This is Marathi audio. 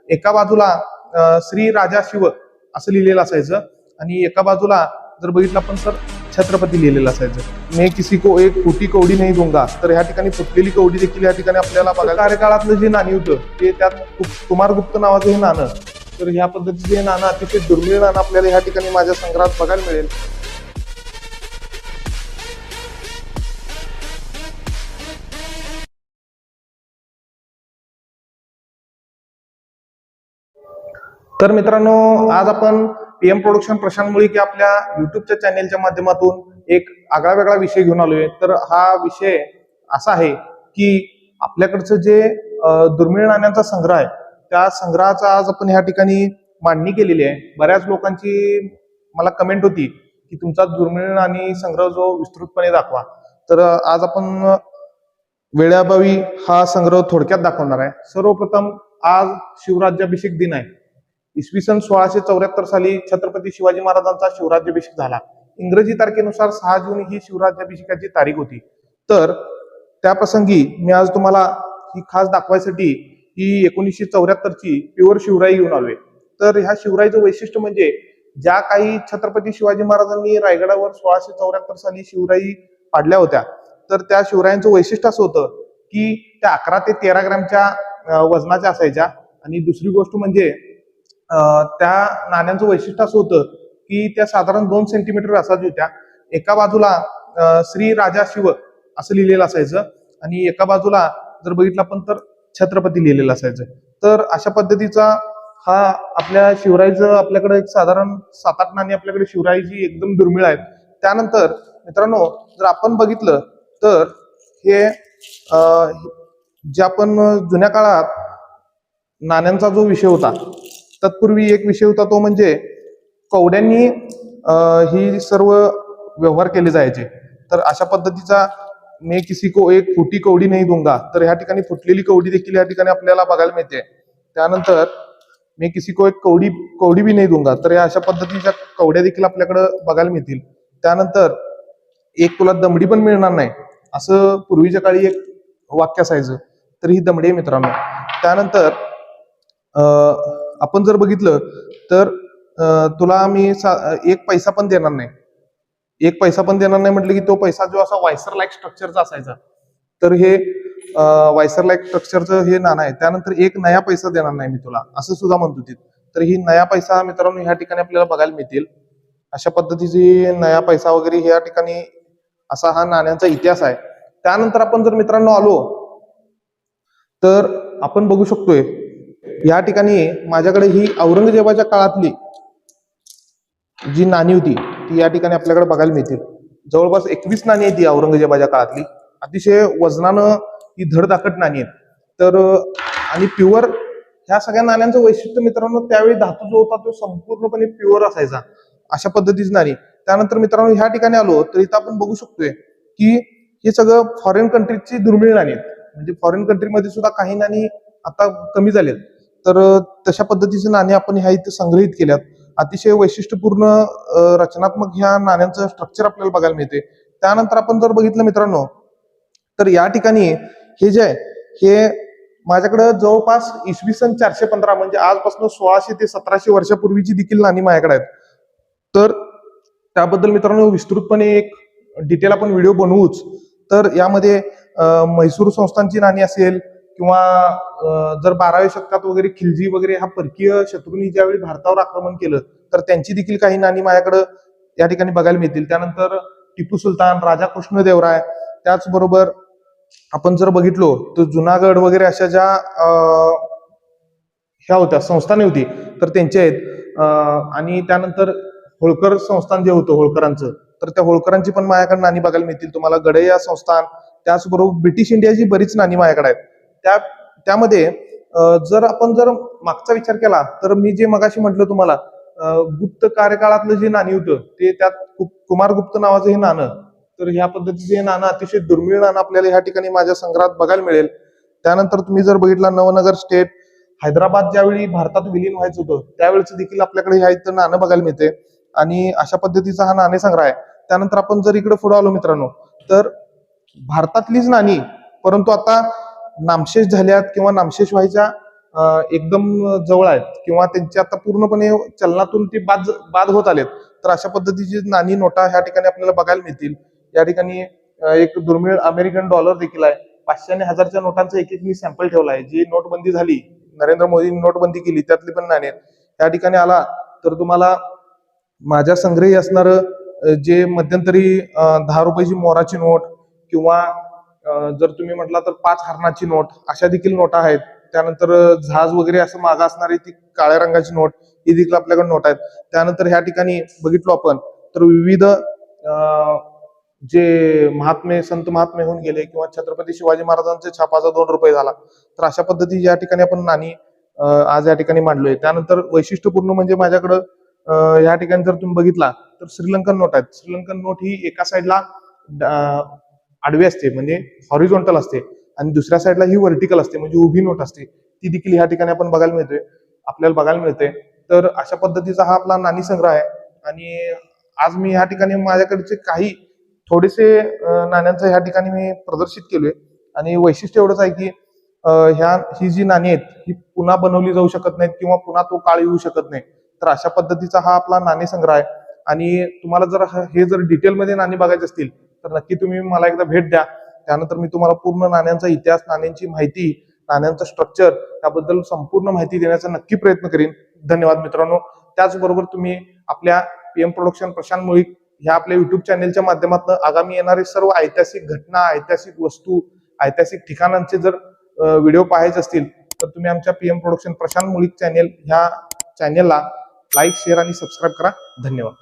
एका बाजूला श्री राजा शिव असं लिहिलेलं असायचं आणि एका बाजूला जर बघितलं आपण तर छत्रपती लिहिलेलं असायचं। मैं किसी को एक फुटी कवडी नाही दूंगा, तर ह्या ठिकाणी फुटलेली कवडी देखील या ठिकाणी आपल्याला बघायला कार्यकाळातलं जे नाणी होतं ते त्यात कुमारगुप्त नावाचं हे नाणं, तर ह्या पद्धतीचे नाणं अतिशय दुर्मिळ नाणं आपल्याला ह्या ठिकाणी माझ्या संग्रहात बघायला मिळेल। तर मित्रांनो, आज आपण पीएम प्रोडक्शन प्रशांत मुळीके आपल्या युट्यूबच्या चॅनेलच्या माध्यमातून एक आगळा वेगळा विषय घेऊन आलोय। तर हा विषय असा आहे की आपल्याकडचं जे दुर्मिळ नाण्यांचा संग्रह आहे त्या संग्रहाचा आज आपण ह्या ठिकाणी मांडणी केलेली आहे। बऱ्याच लोकांची मला कमेंट होती की तुमचा दुर्मिळ नाणी संग्रह जो विस्तृतपणे दाखवा, तर आज आपण वेळाभावी हा संग्रह थोडक्यात दाखवणार आहे। सर्वप्रथम आज शिवराज्याभिषेक दिन आहे। इसवी सन 1674 साली छत्रपती शिवाजी महाराजांचा शिवराज्याभिषेक झाला। इंग्रजी तारखेनुसार 6 जून ही शिवराज्याभिषेकाची तारीख होती। तर त्या प्रसंगी मी आज तुम्हाला ही खास दाखवायसाठी ही 1974 ची प्युअर शिवराई घेऊन आलोय। तर ह्या शिवराईचं वैशिष्ट्य म्हणजे ज्या काही छत्रपती शिवाजी महाराजांनी रायगडावर 1674 साली शिवराई पाडल्या होत्या, तर त्या शिवरायांचं वैशिष्ट्य असं होतं की त्या 11 ते 13 ग्रॅमच्या वजनाच्या असायच्या। आणि दुसरी गोष्ट म्हणजे त्या नाण्यांचं वैशिष्ट्य असं होतं की त्या साधारण 2 सेंटीमीटर व्यासाच्या होत्या। एका बाजूला श्री राजा शिव असं लिहिलेलं असायचं आणि एका बाजूला जर बघितलं आपण तर छत्रपती लिहिलेलं असायचं। तर अशा पद्धतीचा हा आपल्या शिवराईचं आपल्याकडे एक साधारण 7-8 नाणी आपल्याकडे शिवराईची एकदम दुर्मिळ आहेत। त्यानंतर मित्रांनो, जर आपण बघितलं तर हे जे आपण जुन्या काळात नाण्यांचा जो विषय होता, तत्पूर्वी एक विषय होता तो म्हणजे कवड्यांनी ही सर्व व्यवहार केले जायचे। तर अशा पद्धतीचा मैं किसी को एक फुटी कवडी नाही दूंगा, तर ह्या ठिकाणी फुटलेली कवडी देखील या ठिकाणी आपल्याला बघायला मिळते। त्यानंतर मैं किसी को एक कवडी भी नहीं दूंगा, तर या अशा पद्धतीच्या कवड्या देखील आपल्याकडे बघायला मिळतील। त्यानंतर एक तुला दमडी पण मिळणार नाही असं पूर्वीच्या काळी एक वाक्य असायचं, तर ही दमडी आहे मित्रांनो। त्यानंतर आपण जर बघितलं तर तुला मी 1 पैसा पण देणार नाही। 1 पैसा पण देणार नाही म्हटलं की तो पैसा जो असा व्हायसर लाईक स्ट्रक्चरचा असायचा, तर हे व्हायसर लाईक स्ट्रक्चरचं हे नाणं आहे। त्यानंतर 1 नया पैसा देणार नाही मी तुला असं सुद्धा म्हणत होती। तर ही नया पैसा मित्रांनो ह्या ठिकाणी आपल्याला बघायला मिळतील। अशा पद्धतीची नया पैसा वगैरे ह्या ठिकाणी असा हा नाण्यांचा इतिहास आहे। त्यानंतर आपण जर मित्रांनो आलो तर आपण बघू शकतोय या ठिकाणी माझ्याकडे ही औरंगजेबाच्या काळातली जी नाणी होती ती या ठिकाणी आपल्याकडे बघायला मिळतील। जवळपास 21 नाणी आहेत ती औरंगजेबाच्या काळातली, अतिशय वजनानं ही धडधाकट नाणी आहेत। तर आणि प्युअर ह्या सगळ्या नाण्यांचं वैशिष्ट्य मित्रांनो त्यावेळी धातू जो होता तो संपूर्णपणे प्युअर असायचा, अशा पद्धतीची नाणी। त्यानंतर मित्रांनो ह्या ठिकाणी आलो तर इथं आपण बघू शकतोय की हे सगळं फॉरेन कंट्रीजची दुर्मिळ नाणी आहेत। म्हणजे फॉरेन कंट्रीमध्ये सुद्धा काही नाणी आता कमी झालेत, तर तशा पद्धतीची नाणी आपण ह्या इथे संग्रहित केल्यात। अतिशय वैशिष्ट्यपूर्ण रचनात्मक ह्या नाण्यांचं स्ट्रक्चर आपल्याला बघायला मिळते। त्यानंतर आपण जर बघितलं मित्रांनो तर या ठिकाणी हे जे आहे हे माझ्याकडे जवळपास इसवी सन 415 म्हणजे आजपासून 1600 ते 1700 वर्षापूर्वीची देखील नाणी माझ्याकडे आहेत। तर त्याबद्दल मित्रांनो विस्तृतपणे एक डिटेल आपण व्हिडिओ बनवूच। तर यामध्ये म्हैसूर संस्थानची नाणी असेल किंवा जर 12व्या शतकात वगैरे खिलजी वगैरे हा परकीय शत्रूंनी ज्यावेळी भारतावर आक्रमण केलं तर त्यांची देखील काही नाणी माझ्याकडे या ठिकाणी बघायला मिळतील। त्यानंतर टिपू सुलतान, राजा कृष्णदेवराय, त्याचबरोबर आपण जर बघितलो तर जुनागड वगैरे अशा ज्या ह्या होत्या संस्थाने होती तर त्यांचे आहेत। आणि त्यानंतर होळकर संस्थान जे होतं होळकरांचं, तर त्या होळकरांची पण माझ्याकडे नाणी बघायला मिळतील तुम्हाला। गडैया संस्थान, त्याचबरोबर ब्रिटिश इंडियाची बरीच नाणी माझ्याकडे आहेत। त्यामध्ये जर आपण मागचा विचार केला तर मी जे मगाशी म्हटलं तुम्हाला गुप्त कार्यकाळातलं जे नाणी होतं ते त्यात कुमारगुप्त नावाचं हे नाणं, तर ह्या पद्धतीचे नाणं अतिशय दुर्मिळ नाणं आपल्याला ह्या ठिकाणी माझ्या संग्रहात बघायला मिळेल। त्यानंतर तुम्ही जर बघितला नवनगर स्टेट, हैदराबाद ज्यावेळी भारतात विलीन व्हायचं होतं त्यावेळेच देखील आपल्याकडे ह्या इथं नाणं बघायला मिळते आणि अशा पद्धतीचा हा नाणे संग्रह आहे। त्यानंतर आपण जर इकडे पुढे आलो मित्रांनो तर भारतातलीच नाणी परंतु आता नामशेष झाल्यात किंवा नामशेष व्हायच्या एकदम जवळ आहेत किंवा त्यांची आता पूर्णपणे चलनातून ती बाद होत आलेत, तर अशा पद्धतीची नाणी नोटा ह्या ठिकाणी आपल्याला बघायला मिळतील. या ठिकाणी एक दुर्मिळ अमेरिकन डॉलर देखील आहे. 500 आणि 1000च्या नोटांचा एक मी सॅम्पल ठेवला आहे. जी नोटबंदी झाली, नरेंद्र मोदींनी नोटबंदी केली, त्यातली पण नाणी आहेत. त्या ठिकाणी आला तर तुम्हाला माझ्या संग्रही असणार जे मध्यंतरी 10 रुपयाची मोराची नोट किंवा जर तुम्ही म्हटला तर 5 हरणाची नोट, अशा देखील नोटा आहेत. त्यानंतर जहाज वगैरे असं मागा असणारी ती काळ्या रंगाची नोट, ही देखील आपल्याकडे नोट आहेत. त्यानंतर ह्या ठिकाणी बघितलो आपण तर विविध जे महात्मे संत महात्मे होऊन गेले किंवा छत्रपती शिवाजी महाराजांच्या छापाचा 2 रुपये झाला, तर अशा पद्धती या ठिकाणी आपण नाणी आज या ठिकाणी मांडलोय. त्यानंतर वैशिष्ट्यपूर्ण म्हणजे माझ्याकडं या ठिकाणी जर तुम्ही बघितला तर श्रीलंकन नोट आहेत. श्रीलंकन नोट ही एका साईडला आडवी असते म्हणजे हॉरिझॉन्टल असते आणि दुसऱ्या साईडला ही व्हर्टिकल असते म्हणजे उभी नोट असते, ती देखील ह्या ठिकाणी आपण आपल्याला बघायला मिळते. तर अशा पद्धतीचा हा आपला नाणी संग्रह आहे. आणि आज मी ह्या ठिकाणी माझ्याकडचे काही थोडेसे नाण्यांचं ह्या ठिकाणी मी प्रदर्शित केलोय. आणि वैशिष्ट्य एवढंच आहे की ही जी नाणी आहेत ही पुन्हा बनवली जाऊ शकत नाहीत किंवा पुन्हा तो काळ येऊ शकत नाही. तर अशा पद्धतीचा हा आपला नाणी संग्रह आहे. आणि तुम्हाला जर डिटेलमध्ये नाणी बघायची असतील तर नक्की तुम्ही मला एकदा भेट द्या. त्यानंतर मी तुम्हाला पूर्ण नाण्यांचा इतिहास, नाण्यांची माहिती, नाण्यांचं स्ट्रक्चर याबद्दल संपूर्ण माहिती देण्याचा नक्की प्रयत्न करीन. धन्यवाद मित्रांनो. त्याचबरोबर तुम्ही आपल्या पीएम प्रोडक्शन प्रशांत मुळीक ह्या आपल्या युट्यूब चॅनेलच्या माध्यमातून आगामी येणारे सर्व ऐतिहासिक घटना, ऐतिहासिक वस्तू, ऐतिहासिक ठिकाणांचे जर व्हिडिओ पाहायचे असतील तर तुम्ही आमच्या पीएम प्रोडक्शन प्रशांत मुळीक ह्या चॅनेलला लाईक, शेअर आणि सबस्क्राईब करा. धन्यवाद.